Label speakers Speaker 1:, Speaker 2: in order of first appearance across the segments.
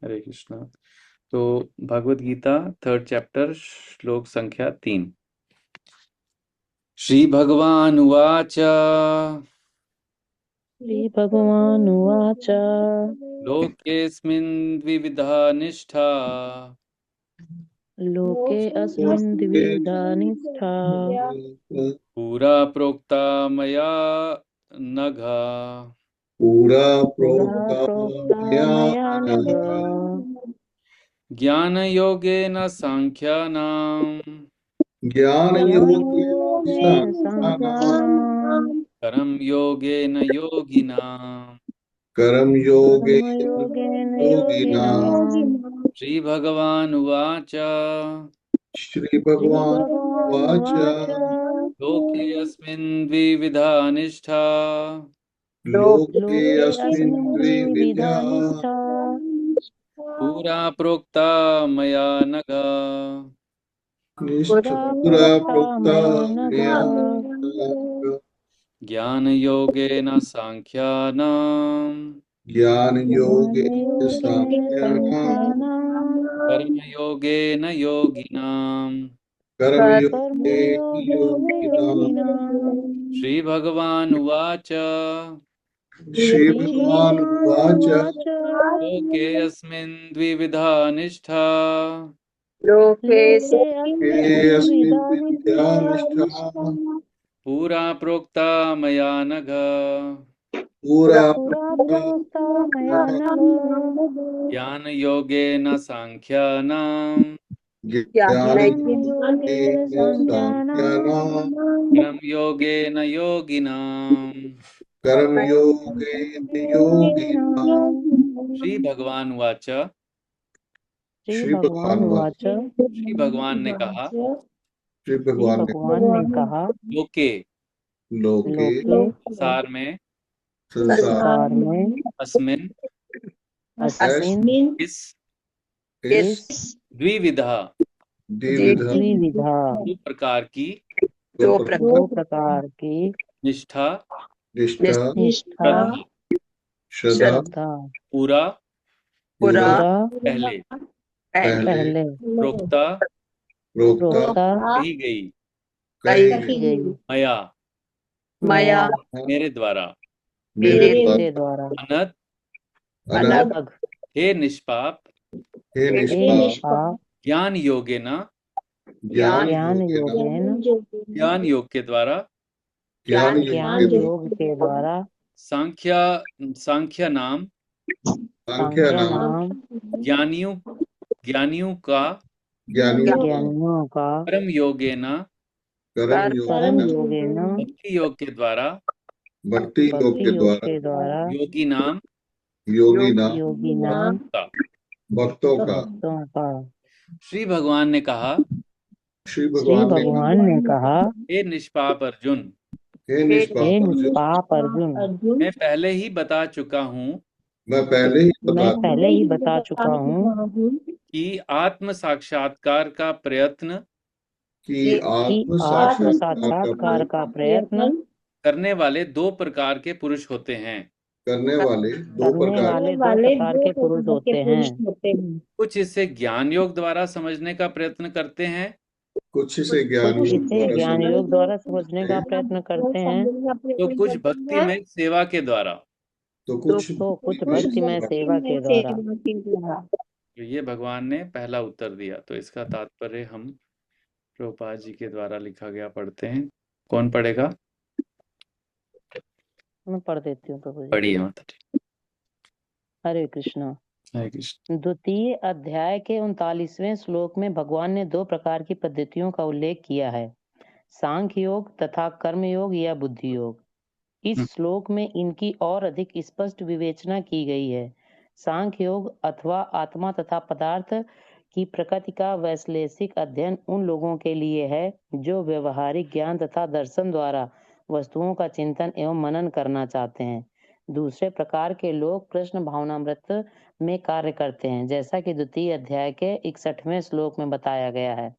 Speaker 1: हरे कृष्णा। तो Bhagavad Gita 3rd chapter श्लोक संख्या 3। श्री भगवान उवाच
Speaker 2: श्रीभगवानुवाच
Speaker 1: लोकेऽस्मिन् द्विविधा निष्ठा
Speaker 2: लोके अस्मिन् द्विविधा निष्ठा
Speaker 1: पुरा प्रोक्ता मया नघ।
Speaker 3: पूरा
Speaker 2: पुरा
Speaker 3: प्रोक्ता
Speaker 2: प्रोक्ता
Speaker 3: मया
Speaker 2: मया नघ।
Speaker 1: ज्ञानयोगेन साङ्ख्यानां
Speaker 3: ज्ञान
Speaker 2: ज्ञानयोगेन साङ्ख्यानां
Speaker 1: कर्म योगेन योगिनाम्।
Speaker 3: कर्म योगे
Speaker 2: कर्मयोगेन
Speaker 3: योगिना।
Speaker 2: योगिनाम्।
Speaker 1: श्री भगवान उवाच
Speaker 3: श्री भगवान वाच
Speaker 2: श्रीभगवानुवाच
Speaker 1: लोकेऽस्मिन् द्विविधा निष्ठा
Speaker 3: लोके
Speaker 2: लोके
Speaker 3: अस्मिन्
Speaker 2: अस्मिन् द्विविधा
Speaker 3: द्विविधा
Speaker 2: निष्ठा
Speaker 1: पुरा प्रोक्ता मया नघ।
Speaker 3: निष्ठा
Speaker 2: पुरा
Speaker 3: पूरा
Speaker 2: प्रोक्ता
Speaker 3: प्रोक्ता
Speaker 2: मया नघ।
Speaker 3: मया
Speaker 1: ज्ञानयोगेन साङ्ख्यानां
Speaker 3: ज्ञान योगे
Speaker 2: ज्ञानयोगेन
Speaker 3: साङ्ख्यानां
Speaker 2: साङ्ख्यानां
Speaker 1: कर्मयोगेन योगिनाम्।
Speaker 3: कर्म योगे
Speaker 2: कर्मयोगेन
Speaker 3: योगिना।
Speaker 2: योगिनाम्।
Speaker 1: श्री भगवान उवाच
Speaker 3: श्री भगवान वाच
Speaker 2: श्रीभगवानुवाच
Speaker 1: लोकेऽस्मिन् द्विविधा निष्ठा
Speaker 2: लोके
Speaker 3: के
Speaker 2: अस्मिन्
Speaker 3: अस्मिन्
Speaker 2: द्विविधा
Speaker 3: विद्या
Speaker 2: निष्ठा
Speaker 3: निष्ठा
Speaker 1: पुरा प्रोक्ता मया नघ।
Speaker 3: पूरा
Speaker 2: पुरा
Speaker 3: प्रोक्ता
Speaker 2: प्रोक्ता मया नघ।
Speaker 1: ज्ञानयोगेन साङ्ख्यानां
Speaker 3: ज्ञान
Speaker 2: ज्ञानयोगेन
Speaker 3: योगेन
Speaker 2: साङ्ख्यानां
Speaker 3: साङ्ख्यानां
Speaker 1: कर्मयोगेन योगिनाम्।
Speaker 3: कर्म योगेन योगिना।
Speaker 2: कर्मयोगेन।
Speaker 1: श्री भगवान उवाच।
Speaker 3: श्री भगवान वाच
Speaker 2: श्रीभगवानुवाच
Speaker 1: श्री भगवान ने कहा
Speaker 3: श्री भगवान ने
Speaker 2: श्रीभगवान ने कहा
Speaker 1: लोके
Speaker 3: लोके
Speaker 2: लोके
Speaker 1: संसार में
Speaker 3: संसार
Speaker 2: संसार में
Speaker 1: अस्मिन्
Speaker 2: अस्मिन्
Speaker 1: इस
Speaker 2: इस
Speaker 1: द्विविधा
Speaker 3: द्विविधा
Speaker 2: द्विविधा
Speaker 1: दो प्रकार की
Speaker 2: दो प्रकार की
Speaker 3: निष्ठा
Speaker 1: निष्ठा
Speaker 2: निष्ठा
Speaker 1: श्रद्धा
Speaker 3: श्रद्धा
Speaker 2: श्रद्धा
Speaker 1: पूरा
Speaker 3: पूरा
Speaker 2: पूरा
Speaker 1: पहले
Speaker 2: पहले
Speaker 1: प्रोक्ता
Speaker 3: प्रोक्ता
Speaker 2: प्रोक्ता
Speaker 1: कही गई
Speaker 3: कही
Speaker 2: गई
Speaker 1: मया
Speaker 2: मया
Speaker 1: मेरे द्वारा
Speaker 3: मेरे द्वारा
Speaker 2: मेरे द्वारा
Speaker 1: अनद
Speaker 3: अनंत
Speaker 2: अलग
Speaker 1: हे निष्पाप
Speaker 3: हे
Speaker 2: हे
Speaker 3: निष्पाप
Speaker 2: निष्पाप
Speaker 1: ज्ञान योगेन
Speaker 3: ज्ञान
Speaker 2: ज्ञान
Speaker 3: योगेन
Speaker 2: योगेन
Speaker 1: ज्ञान योग के द्वारा
Speaker 3: ज्ञान
Speaker 2: ज्ञान
Speaker 3: योगेन
Speaker 2: योग के द्वारा
Speaker 1: सांख्य नाम
Speaker 3: सांख्या
Speaker 2: सांख्य
Speaker 3: नाम
Speaker 2: नाम
Speaker 1: ज्ञानियों ज्ञानियों का
Speaker 3: ज्ञानियों का
Speaker 2: ज्ञानियों का
Speaker 1: कर्म योगेन
Speaker 3: कर्म
Speaker 2: कर्म
Speaker 3: योगेन
Speaker 2: योगेन
Speaker 1: भक्ति योग के द्वारा
Speaker 3: भक्ति योग के
Speaker 2: भक्ति योग
Speaker 3: द्वारा
Speaker 2: के द्वारा
Speaker 1: योगी नाम
Speaker 3: योगी नाम
Speaker 2: योगी नाम
Speaker 1: का।
Speaker 3: भक्तों का।
Speaker 2: भक्तों का।
Speaker 1: श्री भगवान ने कहा
Speaker 3: श्री
Speaker 2: श्री
Speaker 3: भगवान ने
Speaker 2: भगवान ने कहा
Speaker 1: हे निष्पाप अर्जुन
Speaker 3: हे
Speaker 2: हे
Speaker 3: निष्पाप अर्जुन
Speaker 2: निष्पाप अर्जुन
Speaker 1: मैं पहले ही बता चुका हूँ
Speaker 3: मैं पहले ही
Speaker 2: मैं
Speaker 3: बता
Speaker 2: पहले ही बता चुका हूँ
Speaker 1: कि आत्म साक्षात्कार का प्रयत्न
Speaker 3: कि
Speaker 2: कि
Speaker 3: आत्म
Speaker 2: आत्म
Speaker 3: साक्षात्कार का
Speaker 2: साक्षात्कार का प्रयत्न
Speaker 1: करने वाले दो प्रकार के पुरुष होते हैं।
Speaker 3: करने वाले दो
Speaker 2: करने
Speaker 3: प्रकार
Speaker 2: वाले दो प्रकार के पुरुष होते हैं।
Speaker 1: कुछ इसे ज्ञान योग द्वारा समझने का प्रयत्न करते हैं
Speaker 3: कुछ से ज्ञान
Speaker 2: कुछ
Speaker 3: योग
Speaker 2: इसे
Speaker 3: द्वारा
Speaker 2: ज्ञान योग द्वारा
Speaker 3: समझते
Speaker 2: समझने का
Speaker 3: हैं
Speaker 2: प्रयत्न करते हैं।
Speaker 1: तो कुछ भक्ति में सेवा के द्वारा।
Speaker 3: तो कुछ
Speaker 2: तो कुछ
Speaker 3: में
Speaker 2: भक्ति में सेवा के द्वारा।
Speaker 1: तो ये भगवान ने पहला उत्तर दिया। तो इसका तात्पर्य हम प्रभुपाद जी के द्वारा लिखा गया पढ़ते हैं। कौन पढ़ेगा?
Speaker 2: मैं पढ़ देती हूँ प्रभु जी।
Speaker 1: पढ़िए माता जी।
Speaker 2: हरे कृष्णा।
Speaker 1: हरे कृष्ण।
Speaker 2: द्वितीय अध्याय के 39वें श्लोक में भगवान ने दो प्रकार की पद्धतियों का उल्लेख किया है, सांख्य योग तथा कर्म योग या बुद्धि योग। इस श्लोक में इनकी और अधिक स्पष्ट विवेचना की गई है। सांख्य योग अथवा आत्मा तथा पदार्थ की प्रकृति का वैश्लेषिक अध्ययन उन लोगों के लिए है जो व्यवहारिक ज्ञान तथा दर्शन द्वारा वस्तुओं का चिंतन एवं मनन करना चाहते हैं। दूसरे प्रकार के लोग कृष्ण भावनामृत में कार्य करते हैं, जैसा कि द्वितीय अध्याय के 61वें श्लोक में बताया गया है।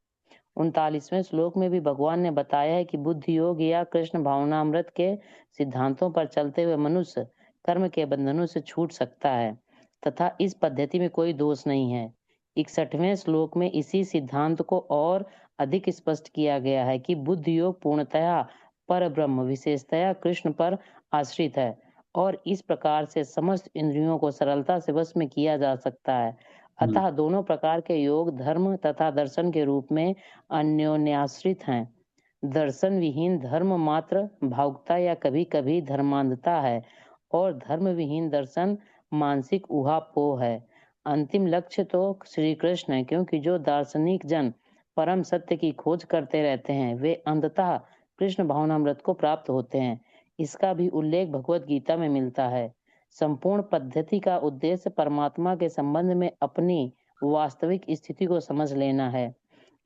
Speaker 2: 39वें श्लोक में भी भगवान ने बताया है कि बुद्धि योग या कृष्ण भावनामृत के सिद्धांतों पर चलते हुए मनुष्य कर्म के बंधनों से छूट सकता है। तथा इस पद्धति में कोई दोष नहीं है। 61वें श्लोक में इसी सिद्धांत को और अधिक स्पष्ट किया गया है कि बुद्धि योग पूर्णतया पर ब्रह्म विशेषतया कृष्ण पर आश्रित है और इस प्रकार से समस्त इंद्रियों को सरलता से वश में किया जा सकता है। अतः दोनों प्रकार के योग धर्म तथा दर्शन के रूप में अन्योन्याश्रित हैं। दर्शन विहीन धर्म मात्र भावुकता या कभी कभी धर्मांधता है और धर्म विहीन दर्शन मानसिक ऊहापोह है। अंतिम लक्ष्य तो श्री कृष्ण है, क्योंकि जो दार्शनिक जन परम सत्य की खोज करते रहते हैं वे अंततः कृष्ण भावनामृत को प्राप्त होते हैं। इसका भी उल्लेख भगवत गीता में मिलता है। संपूर्ण पद्धति का उद्देश्य परमात्मा के संबंध में अपनी वास्तविक स्थिति को समझ लेना है।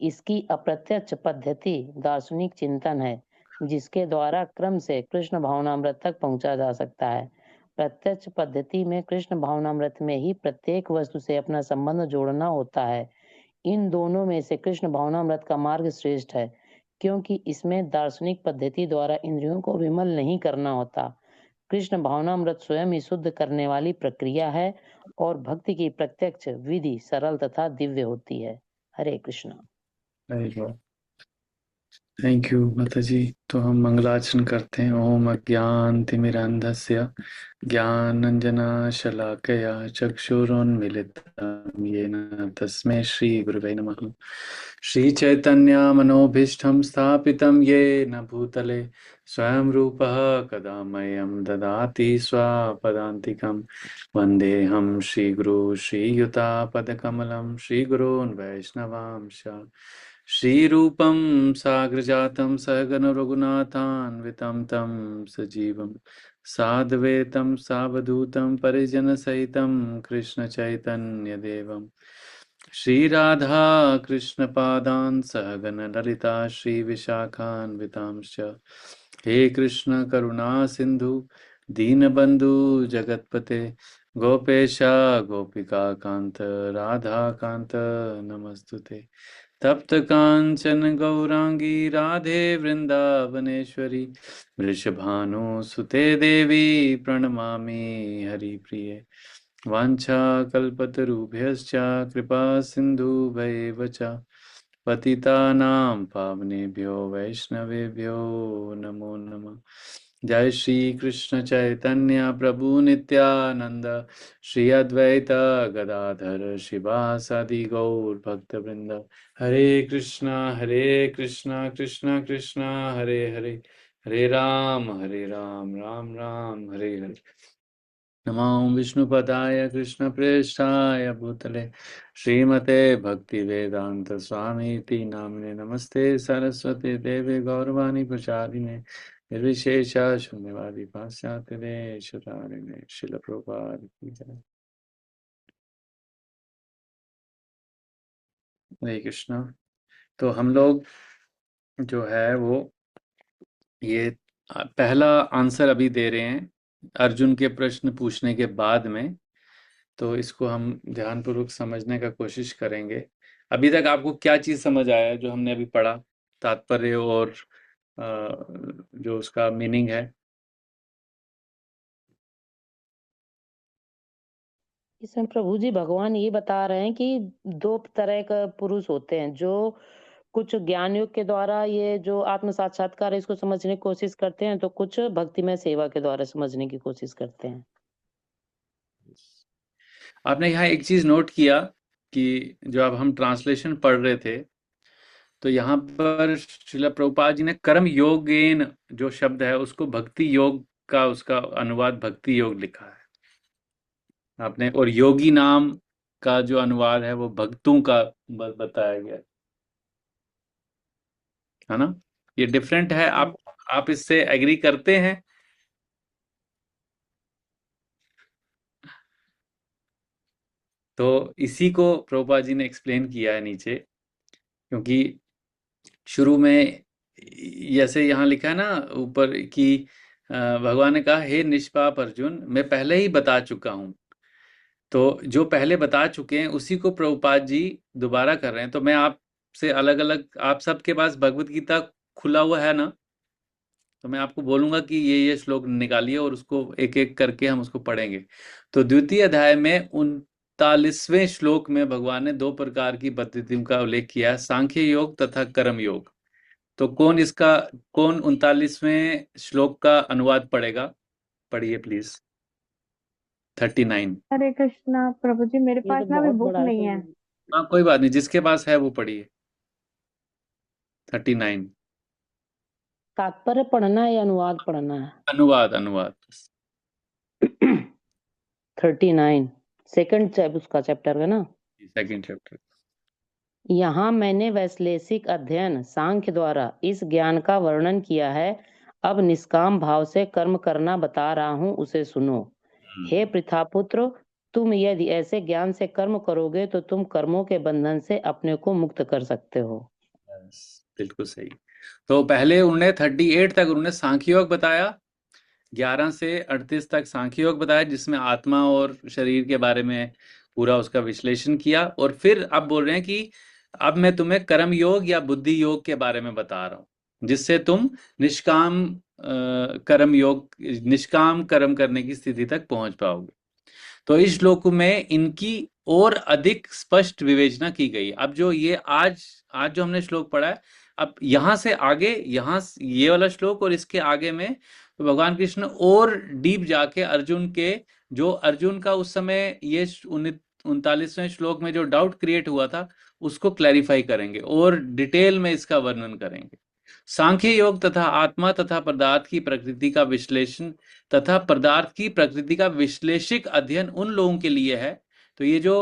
Speaker 2: इसकी अप्रत्यक्ष पद्धति दार्शनिक चिंतन है, जिसके द्वारा क्रम से कृष्ण भावनामृत तक पहुंचा जा सकता है। प्रत्यक्ष पद्धति में कृष्ण भावनामृत में ही प्रत्येक वस्तु से अपना संबंध जोड़ना होता है। इन दोनों में से कृष्ण भावनामृत का मार्ग श्रेष्ठ है, क्योंकि इसमें दार्शनिक पद्धति द्वारा इंद्रियों को विमल नहीं करना होता। कृष्ण भावनामृत स्वयं ही शुद्ध करने वाली प्रक्रिया है और भक्ति की प्रत्यक्ष विधि सरल तथा दिव्य होती है। हरे कृष्ण।
Speaker 1: थैंक यू माता जी। तो हम मंगलाचरण करते हैं। ओम अज्ञानतिमिरान्धस्य ज्ञानाञ्जनशलाकया चक्षुरुन्मीलितं येन तस्मै श्रीगुरुवे नमः। श्रीचैतन्यमनोभीष्टं स्थापितं येन भूतले स्वयं रूपः कदा मह्यं ददाति स्वपदान्तिकं। वन्देऽहं श्रीगुरु श्रीयुतापदकमलं श्रीगुरून् वैष्णवांश श्रीरूपं साग्रजातं सहगण रघुनाथान्वितं तं सजीवं साद्वैतं सावधूतं परिजनसहितं कृष्णचैतन्यदेवं श्रीराधा कृष्णपादान् सहगण ललिता श्रीविशाखान्वितांश्च। हे कृष्ण करुणा सिन्धु दीनबन्धु जगत्पते गोपेश गोपिका कान्त राधा कान्त नमस्तुते। तप्त कांचन गौरांगी राधे वृंदावनेश्वरी वृषभानुसुते देवी प्रणमामि हरिप्रिये। वाञ्छाकल्पतरुभ्यश्च कृपा सिन्धुभैव च पतितानां पावनेभ्यो वैष्णवेभ्यो नमो नमः। जय श्री कृष्ण चैतन्य प्रभु नित्यानंद श्री अद्वैत गदाधर शिवासादि गौर भक्तवृंद। हरे कृष्णा कृष्णा कृष्णा हरे हरे, हरे राम राम राम हरे हरे। नमो विष्णुपदाय कृष्णप्रेष्ठाय भूतले श्रीमते भक्तिवेदांत स्वामीति नामिने। नमस्ते सरस्वती देवे गौरवाणी प्रचारिणे निर्विशेष शून्यवादी पाश्चात्य देशतारिणे। श्रील प्रभुपाद की जय। हरे कृष्णा। तो हम लोग जो है वो ये पहला आंसर अभी दे रहे हैं अर्जुन के प्रश्न पूछने के बाद में। तो इसको हम ध्यानपूर्वक समझने का कोशिश करेंगे। अभी तक आपको क्या चीज समझ आया है जो हमने अभी पढ़ा, तात्पर्य और जो उसका मीनिंग है?
Speaker 2: इसमें प्रभु जी भगवान ये बता रहे हैं कि दो तरह का पुरुष होते हैं, जो कुछ ज्ञान योग के द्वारा ये जो आत्म साक्षात्कार है इसको समझने की कोशिश करते हैं, तो कुछ भक्तिमय सेवा के द्वारा समझने की कोशिश करते हैं।
Speaker 1: आपने यहाँ एक चीज नोट किया कि जो अब हम ट्रांसलेशन पढ़ रहे थे तो यहाँ पर श्रील प्रभुपाद जी ने कर्म योगेन जो शब्द है उसको भक्ति योग का उसका अनुवाद भक्ति योग लिखा है आपने, और योगी नाम का जो अनुवाद है वो भक्तों का बताया गया है ना। ये डिफरेंट है। आप इससे एग्री करते हैं? तो इसी को प्रभुपाद जी ने एक्सप्लेन किया है नीचे, क्योंकि शुरू में जैसे यहाँ लिखा है ना ऊपर कि भगवान ने कहा हे निष्पाप अर्जुन मैं पहले ही बता चुका हूं। तो जो पहले बता चुके हैं उसी को प्रभुपाद जी दोबारा कर रहे हैं। तो मैं आपसे अलग अलग, आप सबके पास भगवत गीता खुला हुआ है ना? तो मैं आपको बोलूंगा कि ये श्लोक निकालिए और उसको एक एक करके हम उसको पढ़ेंगे। तो द्वितीय अध्याय में 39वें श्लोक में भगवान ने दो प्रकार की पद्धतियों का उल्लेख किया है, सांख्य योग तथा कर्म योग। तो कौन 39वें श्लोक का अनुवाद पढ़ेगा? पढ़िए प्लीज। 39।
Speaker 4: हरे कृष्णा प्रभु जी, मेरे
Speaker 2: ये
Speaker 4: पास
Speaker 2: तो
Speaker 4: ना अभी
Speaker 2: बहुत
Speaker 4: बुक
Speaker 2: बड़ा है
Speaker 4: नहीं है।
Speaker 2: प्रभु जी।
Speaker 1: हाँ कोई बात नहीं, जिसके पास है वो पढ़िए। 39
Speaker 2: तात्पर्य पढ़ना है या अनुवाद पढ़ना है?
Speaker 1: अनुवाद अनुवाद।
Speaker 2: 39 सेकंड उसका चैप्टर है ना।
Speaker 1: Second chapter.
Speaker 2: यहाँ मैंने वैश्लेषिक अध्ययन सांख्य द्वारा इस ज्ञान का वर्णन किया है। अब निष्काम भाव से कर्म करना बता रहा हूँ, उसे सुनो। हे पृथापुत्र, तुम यदि ऐसे ज्ञान से कर्म करोगे तो तुम कर्मों के बंधन से अपने को मुक्त कर सकते हो।
Speaker 1: बिल्कुल सही। तो पहले उन्होंने 38 तक उन्होंने सांख्य योग बताया, 11 से 38 तक सांख्य योग बताया, जिसमें आत्मा और शरीर के बारे में पूरा उसका विश्लेषण किया। और फिर अब बोल रहे हैं कि अब मैं तुम्हें कर्म योग या बुद्धि योग के बारे में बता रहा हूँ, जिससे तुम निष्काम कर्म योग, निष्काम कर्म करने की स्थिति तक पहुंच पाओगे। तो इस श्लोक में इनकी और अधिक स्पष्ट विवेचना की गई। अब जो ये आज आज जो हमने श्लोक पढ़ा है, अब यहां से आगे, यहां ये वाला श्लोक और इसके आगे में तो भगवान कृष्ण और डीप जाके अर्जुन के, जो अर्जुन का उस समय ये 39वें श्लोक में जो डाउट क्रिएट हुआ था, उसको क्लैरिफाई करेंगे और डिटेल में इसका वर्णन करेंगे। सांख्य योग तथा आत्मा तथा पदार्थ की प्रकृति का विश्लेषण तथा पदार्थ की प्रकृति का विश्लेषिक अध्ययन उन लोगों के लिए है। तो ये जो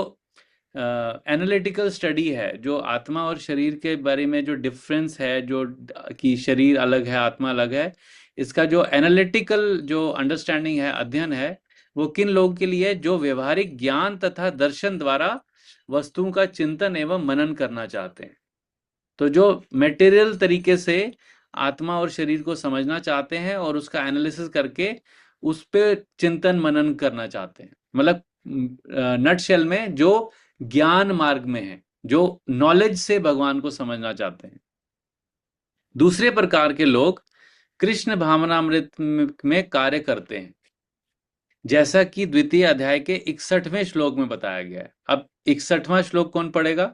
Speaker 1: एनालिटिकल स्टडी है, जो आत्मा और शरीर के बारे में जो डिफरेंस है, जो कि शरीर अलग है आत्मा अलग है, इसका जो एनालिटिकल जो अंडरस्टैंडिंग है, अध्ययन है, वो किन लोगों के लिए? जो व्यवहारिक ज्ञान तथा दर्शन द्वारा वस्तुओं का चिंतन एवं मनन करना चाहते हैं। तो जो मेटेरियल तरीके से आत्मा और शरीर को समझना चाहते हैं और उसका एनालिसिस करके उस पे चिंतन मनन करना चाहते हैं, मतलब नटशेल में जो ज्ञान मार्ग में है, जो नॉलेज से भगवान को समझना चाहते हैं। दूसरे प्रकार के लोग कृष्ण भावनामृत में कार्य करते हैं, जैसा कि द्वितीय अध्याय के 61वें श्लोक में बताया गया है। अब 61वां श्लोक कौन पढ़ेगा?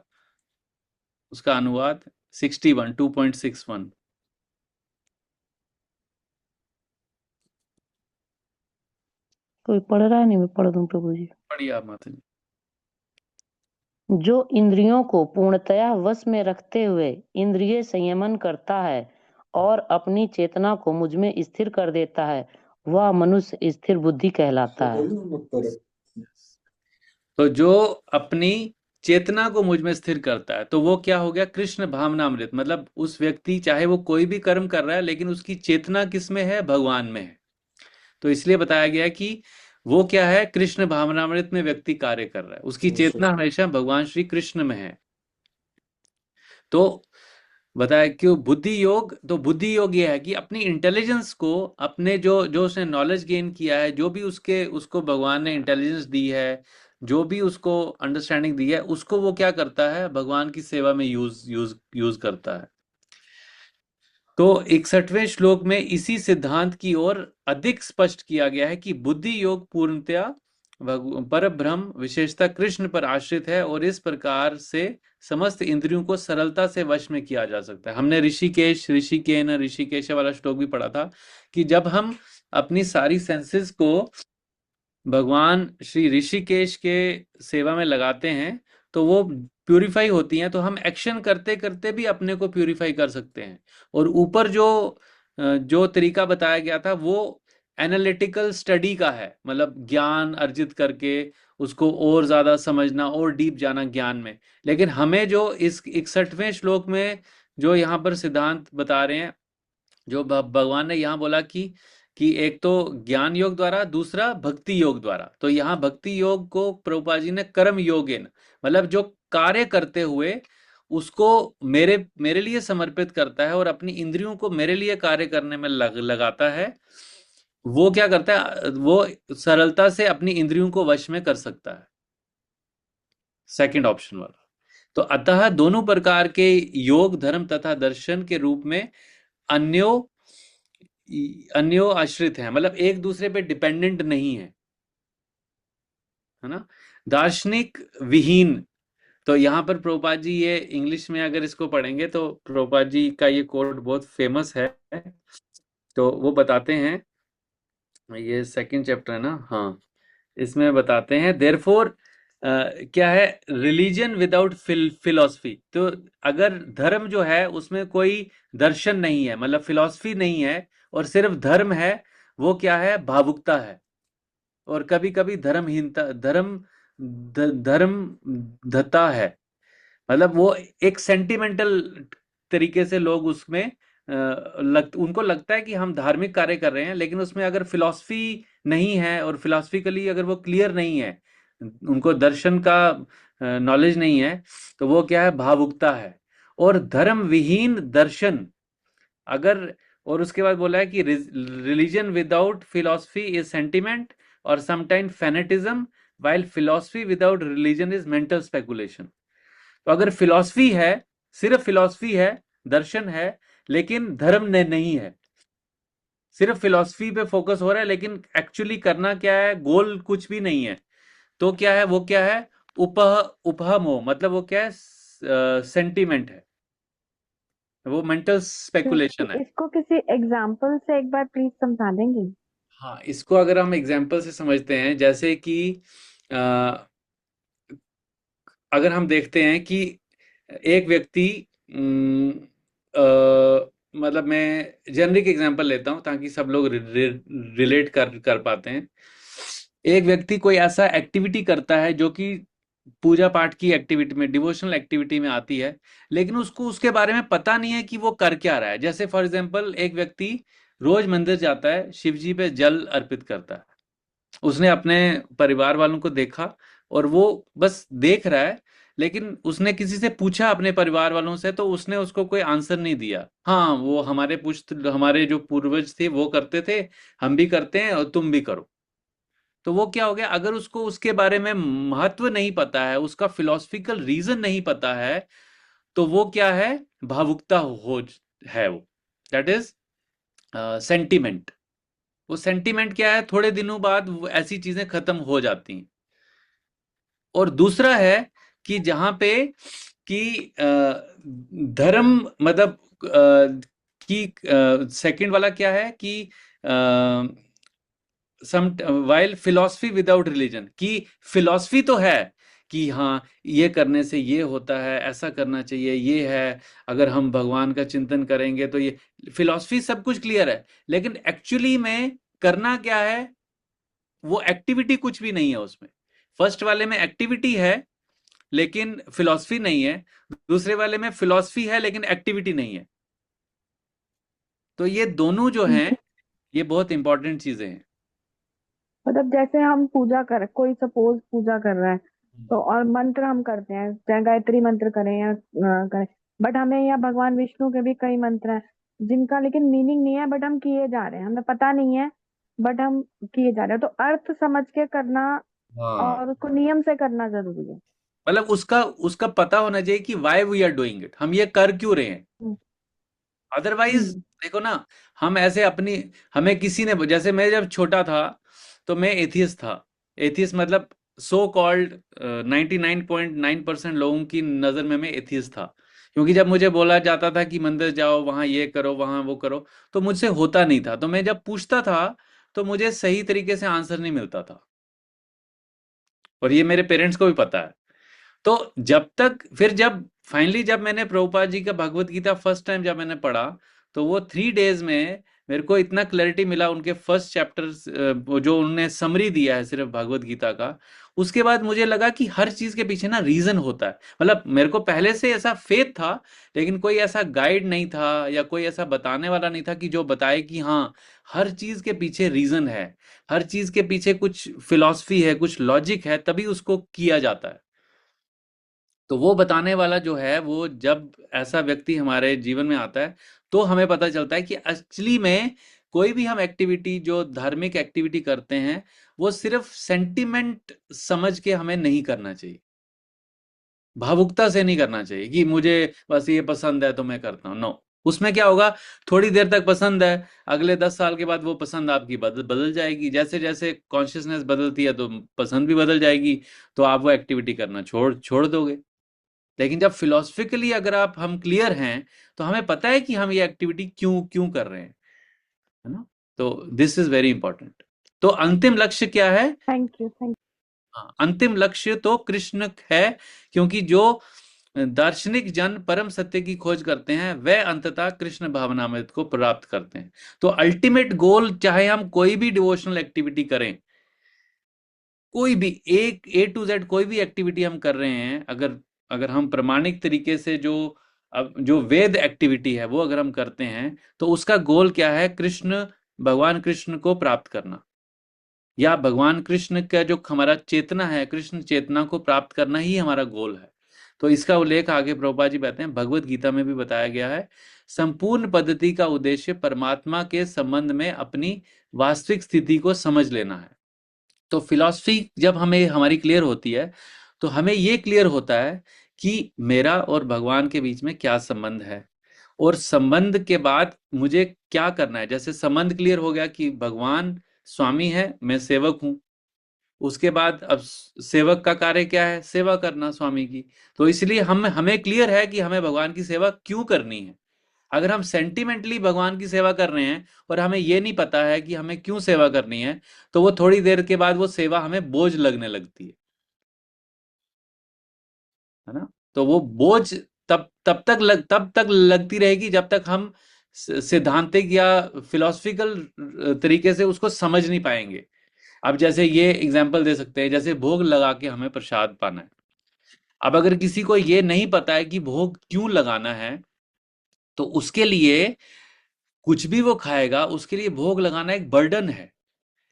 Speaker 1: उसका अनुवाद 61 2.61।
Speaker 2: कोई पढ़ रहा है? नहीं, मैं पढ़ दूं प्रभु जी।
Speaker 1: पढ़िए आप माता जी।
Speaker 2: जो इंद्रियों को पूर्णतया वश में रखते हुए इंद्रिय संयमन करता है और अपनी चेतना को मुझ में स्थिर कर देता है, वह मनुष्य स्थिर बुद्धि कहलाता है।
Speaker 1: तो जो अपनी चेतना को मुझ में स्थिर करता है, तो वो क्या हो गया? कृष्ण भावनामृत। मतलब उस व्यक्ति, चाहे वो कोई भी कर्म कर रहा है, लेकिन उसकी चेतना किस में है? भगवान में है। तो इसलिए बताया गया कि वो क्या है? कृष्ण भावनामृत में व्यक्ति कार्य कर रहा है, उसकी चेतना हमेशा भगवान श्री कृष्ण में है। तो बताया क्यों बुद्धि योग? तो बुद्धि योग ये है कि अपनी इंटेलिजेंस को, अपने जो जो उसने नॉलेज गेन किया है, जो भी उसको भगवान ने इंटेलिजेंस दी है, जो भी उसको अंडरस्टैंडिंग दी है, उसको वो क्या करता है? भगवान की सेवा में यूज करता है। तो 61वें श्लोक में इसी सिद्धांत की ओर अधिक स्पष्ट किया गया है कि बुद्धि योग पूर्णतया पर ब्रह्म, विशेषता कृष्ण पर आश्रित है और इस प्रकार से समस्त इंद्रियों को सरलता से वश में किया जा सकता है। हमने ऋषिकेश वाला श्लोक भी पढ़ा था कि जब हम अपनी सारी सेंसेस को भगवान श्री ऋषिकेश के सेवा में लगाते हैं, तो वो प्यूरिफाई होती हैं। तो हम एक्शन करते करते भी अपने को प्यूरिफाई कर सकते हैं। और ऊपर जो जो तरीका बताया गया था, वो एनालिटिकल स्टडी का है, मतलब ज्ञान अर्जित करके उसको और ज्यादा समझना और डीप जाना ज्ञान में। लेकिन हमें जो इस 61वें श्लोक में जो यहाँ पर सिद्धांत बता रहे हैं, जो भगवान ने यहाँ बोला कि एक तो ज्ञान योग द्वारा, दूसरा भक्ति योग द्वारा। तो यहाँ भक्ति योग को प्रभुपाद जी ने कर्म योगेन, मतलब जो कार्य करते हुए उसको मेरे मेरे लिए समर्पित करता है और अपनी इंद्रियों को मेरे लिए कार्य करने में लगाता है, वो क्या करता है? वो सरलता से अपनी इंद्रियों को वश में कर सकता है। सेकंड ऑप्शन वाला। तो अतः दोनों प्रकार के योग धर्म तथा दर्शन के रूप में अन्यो अन्यो आश्रित हैं, मतलब एक दूसरे पे डिपेंडेंट नहीं है ना। दार्शनिक विहीन, तो यहाँ पर प्रभुपाद जी ये इंग्लिश में अगर इसको पढ़ेंगे तो प्रभुपाद जी का ये कोट बहुत फेमस है। तो वो बताते हैं, ये सेकंड चैप्टर है ना, हाँ, इसमें बताते हैं देयरफॉर क्या है, रिलीजन विदाउट फिलॉसफी। तो अगर धर्म जो है उसमें कोई दर्शन नहीं है, मतलब फिलॉसफी नहीं है, और सिर्फ धर्म है, वो क्या है, भावुकता है। और कभी कभी धर्महीनता, धर्म धता है, मतलब वो एक सेंटिमेंटल तरीके से लोग उसमें उनको लगता है कि हम धार्मिक कार्य कर रहे हैं, लेकिन उसमें अगर फिलॉसफी नहीं है और फिलॉसफिकली अगर वो क्लियर नहीं है, उनको दर्शन का नॉलेज नहीं है, तो वो क्या है, भावुकता है। और धर्म विहीन दर्शन, अगर, और उसके बाद बोला है कि religion without philosophy is sentiment और sometime fanaticism, while philosophy without religion is mental speculation. तो अगर फिलॉसफी है, सिर्फ फिलॉसफी है, दर्शन है, लेकिन धर्म ने नहीं है, सिर्फ फिलॉसफी पे फोकस हो रहा है, लेकिन एक्चुअली करना क्या है, गोल कुछ भी नहीं है, तो क्या है, वो क्या है, उपह उपहमो, मतलब वो क्या है, सेंटीमेंट है, वो मेंटल स्पेकुलेशन है।
Speaker 4: इसको किसी एग्जाम्पल से एक बार प्लीज समझा देंगे?
Speaker 1: हाँ, इसको अगर हम एग्जाम्पल से समझते हैं, जैसे कि अ, अगर हम देखते हैं कि एक व्यक्ति, मतलब मैं जेनरिक एग्जांपल लेता हूं ताकि सब लोग रिलेट कर कर पाते हैं। एक व्यक्ति कोई ऐसा एक्टिविटी करता है जो कि पूजा पाठ की एक्टिविटी में, डिवोशनल एक्टिविटी में आती है, लेकिन उसको उसके बारे में पता नहीं है कि वो कर क्या रहा है। जैसे फॉर एग्जांपल, एक व्यक्ति रोज मंदिर जाता है, शिव जी पे जल अर्पित करता है, उसने अपने परिवार वालों को देखा और वो बस देख रहा है, लेकिन उसने किसी से पूछा अपने परिवार वालों से, तो उसने उसको कोई आंसर नहीं दिया। हाँ, वो हमारे जो पूर्वज थे वो करते थे, हम भी करते हैं और तुम भी करो। तो वो क्या हो गया, अगर उसको उसके बारे में महत्व नहीं पता है, उसका फिलोसफिकल रीजन नहीं पता है, तो वो क्या है, भावुकता हो है वो, दैट इज सेंटिमेंट। वो सेंटिमेंट क्या है, थोड़े दिनों बाद वो ऐसी चीजें खत्म हो जाती हैं। और दूसरा है कि जहां पे कि धर्म, मतलब कि सेकंड वाला क्या है कि सम वाइल फिलॉसफी विदाउट रिलीजन, कि फिलॉसफी तो है कि हाँ, ये करने से ये होता है, ऐसा करना चाहिए, ये है, अगर हम भगवान का चिंतन करेंगे तो ये, फिलॉसफी सब कुछ क्लियर है, लेकिन एक्चुअली में करना क्या है, वो एक्टिविटी कुछ भी नहीं है उसमें। फर्स्ट वाले में एक्टिविटी है लेकिन फिलॉसफी नहीं है, दूसरे वाले में फिलॉसफी है लेकिन एक्टिविटी नहीं है। तो ये दोनों जो हैं, ये बहुत इंपॉर्टेंट चीजें हैं।
Speaker 4: मतलब जैसे हम पूजा कर, कोई सपोज पूजा कर रहा है तो, और मंत्र हम करते हैं, चाहे गायत्री मंत्र करें या करें, बट हमें यहाँ भगवान विष्णु के भी कई मंत्र हैं जिनका लेकिन मीनिंग नहीं है, बट हम किए जा रहे हैं, हमें पता नहीं है, बट हम किए जा रहे हैं। तो अर्थ समझ के करना
Speaker 1: हाँ,
Speaker 4: और उसको नियम से करना जरूरी है।
Speaker 1: मतलब उसका उसका पता होना चाहिए कि why we are doing it, हम ये कर क्यों रहे हैं।
Speaker 4: हम्म।
Speaker 1: अदरवाइज
Speaker 4: हम्म।
Speaker 1: देखो ना, हम ऐसे अपनी, हमें किसी ने, जैसे मैं जब छोटा था तो मैं एथियस्ट था। एथियस्ट मतलब सो कॉल्ड 99.9% लोगों की नज़र में मैं एथियस्ट था, क्योंकि जब मुझे बोला जाता था कि मंदिर जाओ, वहाँ ये करो, वहाँ वो करो, तो मुझसे होता नहीं था। तो मैं जब पूछता था तो मुझे सही तरीके से आंसर नहीं मिलता था, और ये मेरे पेरेंट्स को भी पता है। तो जब तक, फिर जब फाइनली जब मैंने प्रभुपाद जी का भगवत गीता फर्स्ट टाइम जब मैंने पढ़ा, तो वो 3 डेज में मेरे को इतना क्लैरिटी मिला उनके फर्स्ट चैप्टर, जो उन्होंने समरी दिया है सिर्फ भगवत गीता का। उसके बाद मुझे लगा कि हर चीज के पीछे ना रीजन होता है। मतलब मेरे को पहले से ऐसा फेथ था, लेकिन कोई ऐसा गाइड नहीं था या कोई ऐसा बताने वाला नहीं था कि जो बताए कि हाँ, हर चीज के पीछे रीजन है, हर चीज के पीछे कुछ फिलॉसफी है, कुछ लॉजिक है, तभी उसको किया जाता है। तो वो बताने वाला जो है, वो जब ऐसा व्यक्ति हमारे जीवन में आता है, तो हमें पता चलता है कि एक्चुअली में कोई भी हम एक्टिविटी, जो धार्मिक एक्टिविटी करते हैं, वो सिर्फ सेंटिमेंट समझ के हमें नहीं करना चाहिए, भावुकता से नहीं करना चाहिए कि मुझे बस ये पसंद है तो मैं करता हूँ। नो, उसमें क्या होगा, थोड़ी देर तक पसंद है, अगले 10 साल के बाद वो पसंद आपकी बदल जाएगी। जैसे जैसे कॉन्शियसनेस बदलती है तो पसंद भी बदल जाएगी, तो आप वो एक्टिविटी करना छोड़ छोड़ दोगे। लेकिन जब फिलोसफिकली अगर हम क्लियर हैं, तो हमें पता है कि हम ये एक्टिविटी क्यों क्यों कर रहे हैं, है ना। तो दिस इज वेरी इंपॉर्टेंट। तो अंतिम लक्ष्य क्या है?
Speaker 4: Thank you.
Speaker 1: हाँ, अंतिम लक्ष्य तो कृष्ण है, क्योंकि जो दार्शनिक जन परम सत्य की खोज करते हैं वह अंततः कृष्ण भावनामृत को प्राप्त करते हैं। तो अल्टीमेट गोल, चाहे हम कोई भी डिवोशनल एक्टिविटी करें, कोई भी एक A to Z कोई भी एक्टिविटी हम कर रहे हैं, अगर अगर हम प्रमाणिक तरीके से जो वेद एक्टिविटी है वो अगर हम करते हैं, तो उसका गोल क्या है? भगवान कृष्ण को प्राप्त करना, या भगवान कृष्ण का जो हमारा चेतना है, कृष्ण चेतना को प्राप्त करना ही हमारा गोल है। तो इसका उल्लेख आगे प्रभुपाद जी कहते हैं, भगवत गीता में भी बताया गया है, संपूर्ण पद्धति का उद्देश्य परमात्मा के संबंध में अपनी वास्तविक स्थिति को समझ लेना है। तो फिलॉसफी जब हमें हमारी क्लियर होती है, तो हमें ये क्लियर होता है कि मेरा और भगवान के बीच में क्या संबंध है, और संबंध के बाद मुझे क्या करना है। जैसे संबंध क्लियर हो गया कि भगवान स्वामी है, मैं सेवक हूं, उसके बाद अब सेवक का कार्य क्या है? सेवा करना स्वामी की। तो इसलिए हमें क्लियर है कि हमें भगवान की सेवा क्यों करनी है। अगर हम सेंटिमेंटली भगवान की सेवा कर रहे हैं और हमें ये नहीं पता है कि हमें क्यों सेवा करनी है, तो वो थोड़ी देर के बाद वो सेवा हमें बोझ लगने लगती है ना। तो वो बोझ तब तक लगती रहेगी जब तक हम सिद्धांतिक या फिलोसफिकल तरीके से उसको समझ नहीं पाएंगे। अब जैसे ये एग्जांपल दे सकते हैं, जैसे भोग लगा के हमें प्रसाद पाना है। अब अगर किसी को ये नहीं पता है कि भोग क्यों लगाना है, तो उसके लिए कुछ भी वो खाएगा, उसके लिए भोग लगाना एक बर्डन है।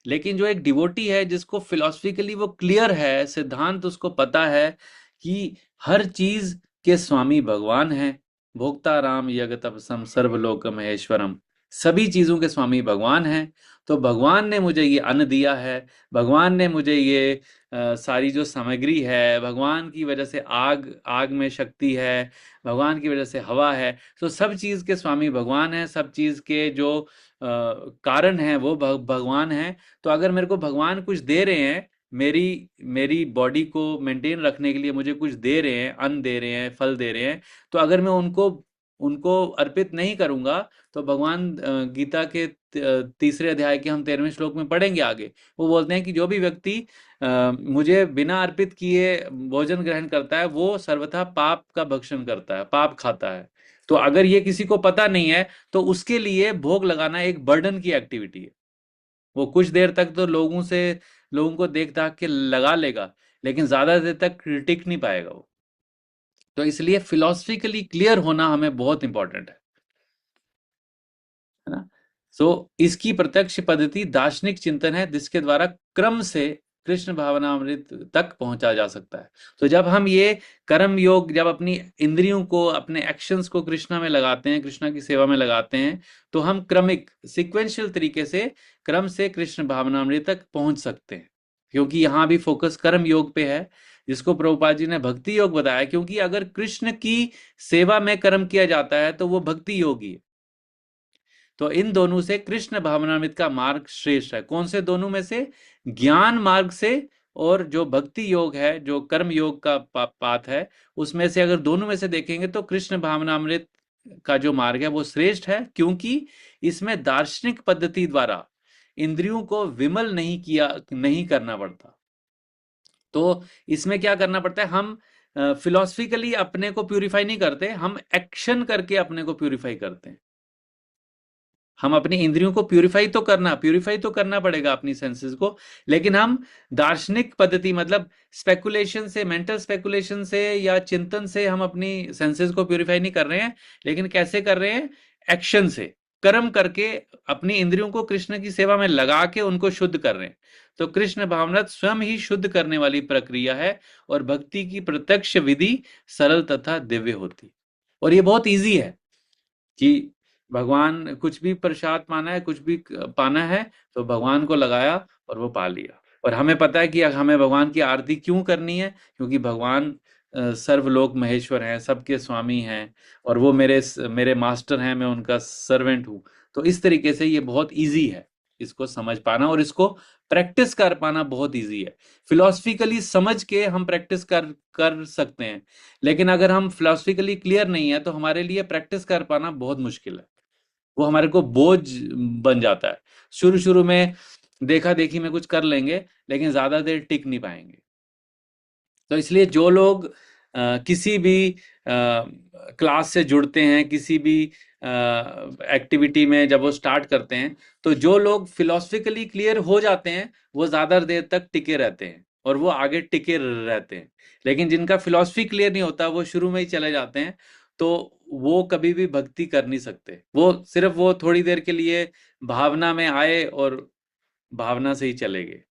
Speaker 1: लेकिन जो एक डिवोटी है, जिसको फिलोसफिकली वो क्लियर है, सिद्धांत उसको पता है कि हर चीज के स्वामी भगवान है, भोक्ता राम यज्ञतपसम सर्वलोक महेश्वरम, सभी चीजों के स्वामी भगवान हैं। तो भगवान ने मुझे ये अन्न दिया है, भगवान ने मुझे ये सारी जो सामग्री है, भगवान की वजह से आग आग में शक्ति है, भगवान की वजह से हवा है। तो सब चीज के स्वामी भगवान है, सब चीज के जो कारण है वो भगवान है। तो अगर मेरे को भगवान कुछ दे रहे हैं, मेरी मेरी बॉडी को मेंटेन रखने के लिए मुझे कुछ दे रहे हैं, अन्न दे रहे हैं, फल दे रहे हैं, तो अगर मैं उनको उनको अर्पित नहीं करूंगा, तो भगवान गीता के तीसरे अध्याय के हम 13वें श्लोक में पढ़ेंगे आगे, वो बोलते हैं कि जो भी व्यक्ति मुझे बिना अर्पित किए भोजन ग्रहण करता है, वो सर्वथा पाप का भक्षण करता है, पाप खाता है। तो अगर ये किसी को पता नहीं है, तो उसके लिए भोग लगाना एक बर्डन की एक्टिविटी है। वो कुछ देर तक तो लोगों को देख दाख के लगा लेगा, लेकिन ज्यादा देर तक टिक नहीं पाएगा वो। तो इसलिए फिलोसफिकली क्लियर होना हमें बहुत इंपॉर्टेंट है ना। सो इसकी प्रत्यक्ष पद्धति दार्शनिक चिंतन है, जिसके द्वारा क्रम से कृष्ण भावनामृत तक पहुंचा जा सकता है। तो जब हम ये कर्म योग, जब अपनी इंद्रियों को, अपने एक्शंस को कृष्णा में लगाते हैं, कृष्णा की सेवा में लगाते हैं, तो हम क्रमिक सिक्वेंशियल तरीके से क्रम से कृष्ण भावनामृत तक पहुंच सकते हैं। क्योंकि यहाँ भी फोकस कर्म योग पे है, जिसको प्रभुपाद जी ने भक्ति योग बताया। क्योंकि अगर कृष्ण की सेवा में कर्म किया जाता है तो वो भक्ति योगी है। तो इन दोनों से कृष्ण भावनामृत का मार्ग श्रेष्ठ है। कौन से दोनों में से? ज्ञान मार्ग से, और जो भक्ति योग है, जो कर्म योग का पाथ है, उसमें से अगर दोनों में से देखेंगे तो कृष्ण भावनामृत का जो मार्ग है वो श्रेष्ठ है। क्योंकि इसमें दार्शनिक पद्धति द्वारा इंद्रियों को विमल नहीं करना पड़ता। तो इसमें क्या करना पड़ता है? हम फिलोसफिकली अपने को प्यूरिफाई नहीं करते, हम एक्शन करके अपने को प्यूरिफाई करते हैं। हम अपनी इंद्रियों को प्यूरिफाई तो करना पड़ेगा, अपनी सेंसेस को। लेकिन हम दार्शनिक पद्धति, मतलब स्पेकुलेशन से, मेंटल स्पेकुलेशन से या चिंतन से हम अपनी सेंसेस को प्यूरिफाई नहीं कर रहे हैं। लेकिन कैसे कर रहे हैं? एक्शन से, कर्म करके अपनी इंद्रियों को कृष्ण की सेवा में लगा के उनको शुद्ध कर रहे हैं। तो कृष्ण भावनामृत स्वयं ही शुद्ध करने वाली प्रक्रिया है, और भक्ति की प्रत्यक्ष विधि सरल तथा दिव्य होती। और ये बहुत ईजी है कि भगवान, कुछ भी प्रसाद पाना है, कुछ भी पाना है, तो भगवान को लगाया और वो पा लिया। और हमें पता है कि हमें भगवान की आरती क्यों करनी है, क्योंकि भगवान सर्वलोक महेश्वर हैं, सबके स्वामी हैं, और वो मेरे मास्टर हैं, मैं उनका सर्वेंट हूँ। तो इस तरीके से ये बहुत इजी है इसको समझ पाना, और इसको प्रैक्टिस कर पाना बहुत इजी है। फिलोसफिकली समझ के हम प्रैक्टिस कर सकते हैं, लेकिन अगर हम फिलोसफिकली क्लियर नहीं है तो हमारे लिए प्रैक्टिस कर पाना बहुत मुश्किल है। वो हमारे को बोझ बन जाता है। शुरू शुरू में देखा देखी में कुछ कर लेंगे, लेकिन ज्यादा देर टिक नहीं पाएंगे। तो इसलिए जो लोग किसी भी क्लास से जुड़ते हैं, किसी भी एक्टिविटी में जब वो स्टार्ट करते हैं, तो जो लोग फिलोसफिकली क्लियर हो जाते हैं वो ज़्यादा देर तक टिके रहते हैं और वो आगे टिके रहते हैं। लेकिन जिनका फिलोसफी क्लियर नहीं होता, वो शुरू में ही चले जाते हैं, तो वो कभी भी भक्ति कर नहीं सकते। वो थोड़ी देर के लिए भावना में आए और भावना से ही चले गए।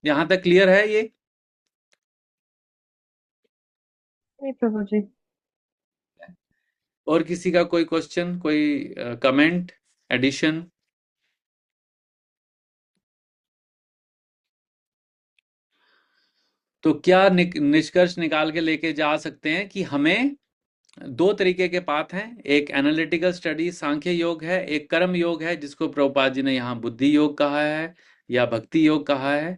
Speaker 1: यहां तक क्लियर है ये?
Speaker 4: नहीं प्रभु जी।
Speaker 1: और किसी का कोई क्वेश्चन, कोई कमेंट, एडिशन? तो क्या निष्कर्ष निकाल के लेके जा सकते हैं कि हमें दो तरीके के पाथ हैं। एक एनालिटिकल स्टडी सांख्य योग है, एक कर्म योग है, जिसको प्रभुपाद जी ने यहाँ बुद्धि योग कहा है या भक्ति योग कहा है।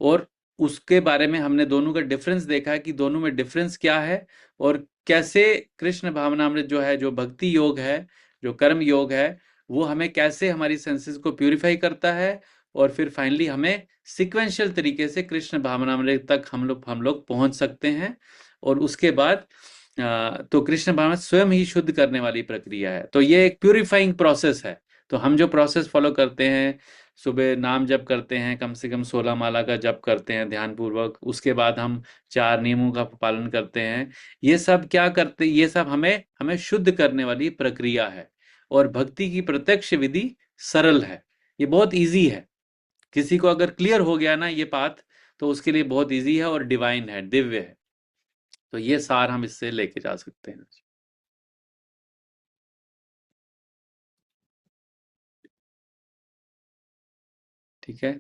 Speaker 1: और उसके बारे में हमने दोनों का डिफरेंस देखा है कि दोनों में डिफरेंस क्या है, और कैसे कृष्ण भावनामृत जो है, जो भक्ति योग है, जो कर्म योग है, वो हमें कैसे हमारी सेंसेस को प्यूरिफाई करता है, और फिर फाइनली हमें सिक्वेंशियल तरीके से कृष्ण भावनामृत तक हम लोग पहुंच सकते हैं। और उसके बाद तो कृष्ण भावना स्वयं ही शुद्ध करने वाली प्रक्रिया है। तो ये एक प्यूरिफाइंग प्रोसेस है। तो हम जो प्रोसेस फॉलो करते हैं, सुबह नाम जप करते हैं, कम से कम 16 माला का जप करते हैं ध्यान पूर्वक, उसके बाद हम 4 नियमों का पालन करते हैं, ये सब क्या करते, ये सब हमें हमें शुद्ध करने वाली प्रक्रिया है। और भक्ति की प्रत्यक्ष विधि सरल है, ये बहुत इजी है। किसी को अगर क्लियर हो गया ना ये पाथ, तो उसके लिए बहुत इजी है और डिवाइन है, दिव्य है। तो ये सार हम इससे लेके जा सकते हैं। ठीक है,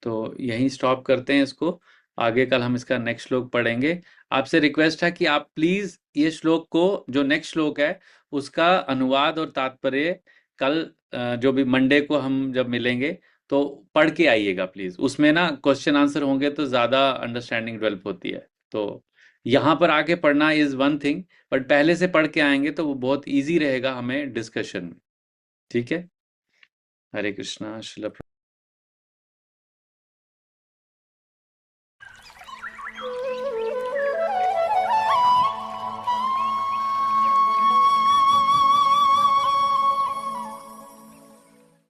Speaker 1: तो यहीं स्टॉप करते हैं इसको। आगे कल हम इसका नेक्स्ट श्लोक पढ़ेंगे। आपसे रिक्वेस्ट है कि आप प्लीज ये श्लोक को, जो नेक्स्ट श्लोक है, उसका अनुवाद और तात्पर्य कल जो भी मंडे को हम जब मिलेंगे तो पढ़ के आइएगा प्लीज। उसमें ना क्वेश्चन आंसर होंगे तो ज्यादा अंडरस्टैंडिंग डेवलप होती है। तो यहाँ पर आके पढ़ना इज वन थिंग, बट पहले से पढ़ के आएंगे तो वो बहुत ईजी रहेगा हमें डिस्कशन में। ठीक है, हरे कृष्णा। श्रील